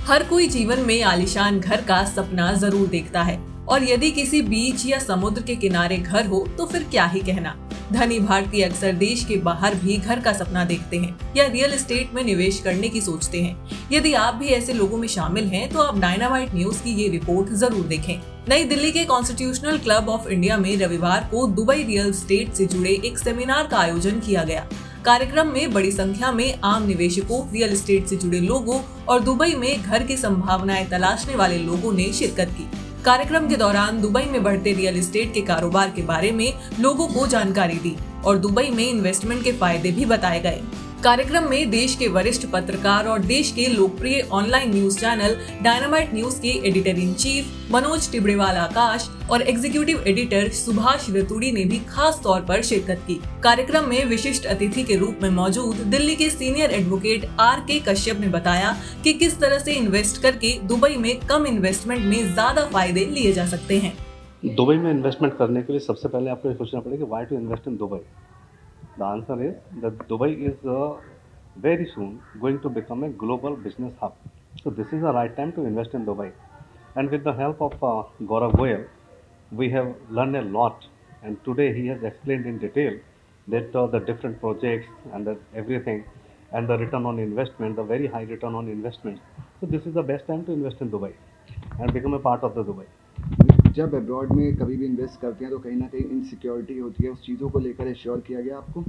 हर कोई जीवन में आलीशान घर का सपना जरूर देखता है और यदि किसी बीच या समुद्र के किनारे घर हो तो फिर क्या ही कहना। धनी भारतीय अक्सर देश के बाहर भी घर का सपना देखते हैं या रियल एस्टेट में निवेश करने की सोचते हैं। यदि आप भी ऐसे लोगों में शामिल हैं तो आप डायनामाइट न्यूज की ये रिपोर्ट जरूर देखें। नई दिल्ली के कॉन्स्टिट्यूशनल क्लब ऑफ इंडिया में रविवार को दुबई रियल एस्टेट से जुड़े एक सेमिनार का आयोजन किया गया। कार्यक्रम में बड़ी संख्या में आम निवेशकों, रियल एस्टेट से जुड़े लोगों और दुबई में घर की संभावनाएं तलाशने वाले लोगों ने शिरकत की। कार्यक्रम के दौरान दुबई में बढ़ते रियल एस्टेट के कारोबार के बारे में लोगों को जानकारी दी और दुबई में इन्वेस्टमेंट के फायदे भी बताए गए। कार्यक्रम में देश के वरिष्ठ पत्रकार और देश के लोकप्रिय online news channel dynamite news के editor in chief Manoj Tibrewal Akash और एग्जीक्यूटिव एडिटर सुभाष रतूड़ी ने भी खास तौर पर शिरकत की। कार्यक्रम में विशिष्ट अतिथि के रूप में मौजूद दिल्ली के सीनियर एडवोकेट RK कश्यप ने बताया कि किस तरह से इन्वेस्ट करके दुबई में कम इन्वेस्टमेंट में ज्यादा फायदे लिए जा सकते हैं। दुबई में इन्वेस्टमेंट करने के लिए सबसे पहले आपको सोचना पड़ेगा why to invest in Dubai. The answer is that Dubai is very soon going to become a global business hub. So this is the right time to invest in Dubai. And with the help of Gaurav Goyal, we have learned a lot. And today he has explained in detail that the different projects and everything and the return on investment, the very high return on investment. So this is the best time to invest in Dubai and become a part of the Dubai. जब abroad में कभी भी invest करते हैं तो कहीं ना कहीं इनसिक्योरिटी होती है, उस चीज़ों को लेकर एश्योर किया गया आपको?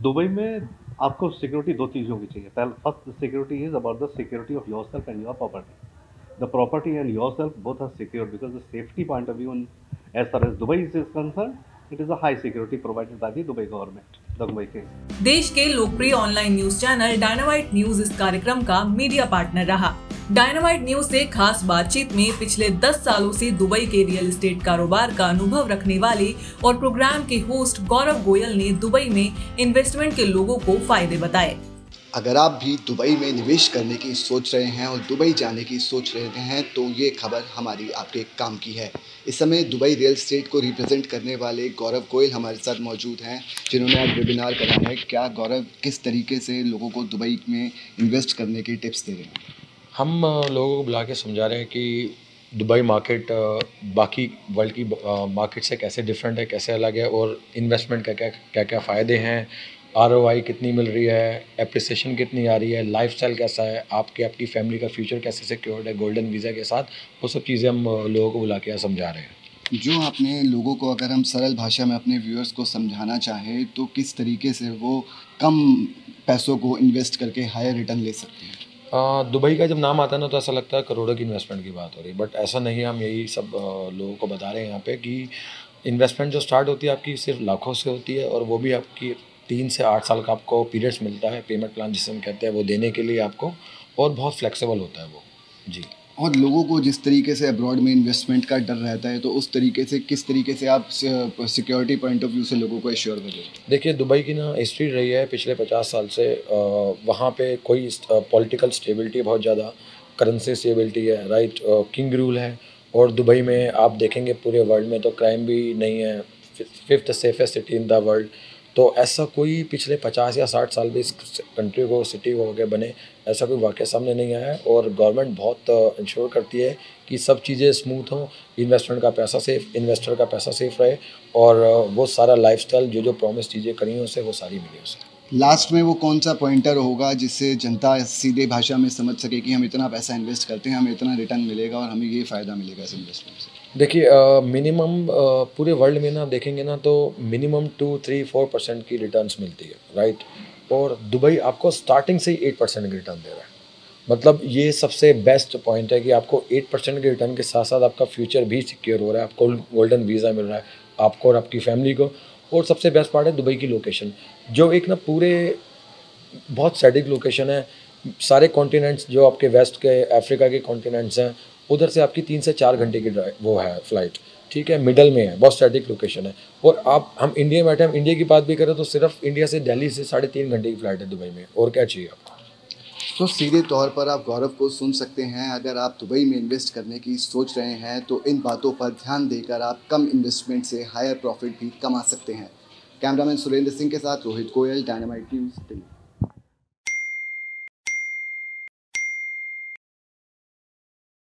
दुबई में आपको सिक्योरिटी दो चीज़ों की चाहिए। पहले first security is about the security of yourself and your property. The property and yourself both are secure because the safety point of view as far as Dubai is concern it is a high security provided by the Dubai government, the Dubai king. देश के लोकप्रिय online news channel dynamite news इस कार्यक्रम का media partner रहा। Dynamite news से खास बातचीत में पिछले 10 सालों से दुबई के रियल एस्टेट कारोबार का अनुभव रखने वाले और प्रोग्राम के होस्ट गौरव गोयल ने दुबई में इन्वेस्टमेंट के लोगों को फायदे बताए। अगर आप भी दुबई में निवेश करने की सोच रहे हैं और दुबई जाने की सोच रहे हैं तो ये खबर हमारी आपके काम की है। इस समय दुबई रियल एस्टेट को रिप्रेजेंट करने वाले गौरव गोयल हमारे साथ मौजूद हैं, जिन्होंने आज वेबिनार कराया है। क्या गौरव, किस तरीके से लोगों को दुबई में इन्वेस्ट करने की टिप्स दे रहे हैं? हम लोगों को बुला के समझा रहे हैं कि दुबई मार्केट बाकी वर्ल्ड की मार्केट से कैसे डिफरेंट है, कैसे अलग है और इन्वेस्टमेंट का क्या क्या फ़ायदे हैं, ROI कितनी मिल रही है, एप्रिसिएशन कितनी आ रही है, लाइफस्टाइल कैसा है, आपकी फैमिली का फ्यूचर कैसे सिक्योर्ड है गोल्डन वीज़ा के साथ, वो सब चीज़ें हम लोगों को बुला के समझा रहे हैं। जो आपने लोगों को, अगर हम सरल भाषा में अपने व्यूअर्स को समझाना चाहें तो किस तरीके से वो कम पैसों को इन्वेस्ट करके हायर रिटर्न ले सकते हैं? दुबई का जब नाम आता है ना तो ऐसा लगता है करोड़ों की इन्वेस्टमेंट की बात हो रही है, बट ऐसा नहीं है। हम यही सब लोगों को बता रहे हैं यहाँ पे कि इन्वेस्टमेंट जो स्टार्ट होती है आपकी सिर्फ लाखों से होती है और वो भी आपकी 3 से 8 साल का आपको पीरियड्स मिलता है, पेमेंट प्लान जिसे हम कहते हैं, वो देने के लिए आपको, और बहुत फ्लेक्सिबल होता है वो जी। और लोगों को जिस तरीके से अब्रॉड में इन्वेस्टमेंट का डर रहता है तो उस तरीके से किस तरीके से आप सिक्योरिटी पॉइंट ऑफ व्यू से लोगों को एश्योर करें? देखिए, दुबई की ना हिस्ट्री रही है पिछले 50 साल से, वहाँ पे कोई पॉलिटिकल स्टेबिलिटी बहुत ज़्यादा, करेंसी स्टेबिलिटी है, राइट, किंग रूल है। और दुबई में आप देखेंगे पूरे वर्ल्ड में तो क्राइम भी नहीं है, 5th safest city in the world. तो ऐसा कोई पिछले 50 या 60 साल भी इस कंट्री को, सिटी को होकर बने, ऐसा कोई वाक़या सामने नहीं आया है। और गवर्नमेंट बहुत इंश्योर करती है कि सब चीज़ें स्मूथ हों, इन्वेस्टमेंट का पैसा सेफ, इन्वेस्टर का पैसा सेफ रहे और वो सारा लाइफस्टाइल जो प्रॉमिस चीज़ें करी हैं उसे वो सारी मिले उसे। लास्ट में वो कौन सा पॉइंटर होगा जिससे जनता सीधे भाषा में समझ सके कि हम इतना पैसा इन्वेस्ट करते हैं, हमें इतना रिटर्न मिलेगा और हमें ये फ़ायदा मिलेगा इस इन्वेस्टमेंट से? देखिए, मिनिमम पूरे वर्ल्ड में ना देखेंगे ना तो मिनिमम 2-3-4% की रिटर्न्स मिलती है, राइट। और दुबई आपको स्टार्टिंग से ही 8% की रिटर्न दे रहा है। मतलब ये सबसे बेस्ट पॉइंट है कि आपको 8% के रिटर्न के साथ साथ आपका फ्यूचर भी सिक्योर हो रहा है, आपको गोल्डन वीज़ा मिल रहा है आपको और आपकी फैमिली को। और सबसे बेस्ट पार्ट है दुबई की लोकेशन, जो एक ना पूरे बहुत सैडिक लोकेशन है। सारे कॉन्टिनेंट्स जो आपके वेस्ट के, अफ्रीका के कॉन्टिनेंट्स हैं, उधर से आपकी 3 से 4 घंटे की वो है फ्लाइट, ठीक है, मिडल में है, बहुत स्टैटिक लोकेशन है। और हम इंडिया में बैठे, हम इंडिया की बात भी करें तो सिर्फ इंडिया से दिल्ली से 3.5 घंटे की फ़्लाइट है दुबई में, और क्या चाहिए आपको। तो सीधे तौर पर आप गौरव को सुन सकते हैं। अगर आप दुबई में इन्वेस्ट करने की सोच रहे हैं तो इन बातों पर ध्यान देकर आप कम इन्वेस्टमेंट से हायर प्रॉफिट भी कमा सकते हैं। कैमरामैन सुरेंद्र सिंह के साथ रोहित गोयल, डायनामाइट न्यूज़ दिल्ली।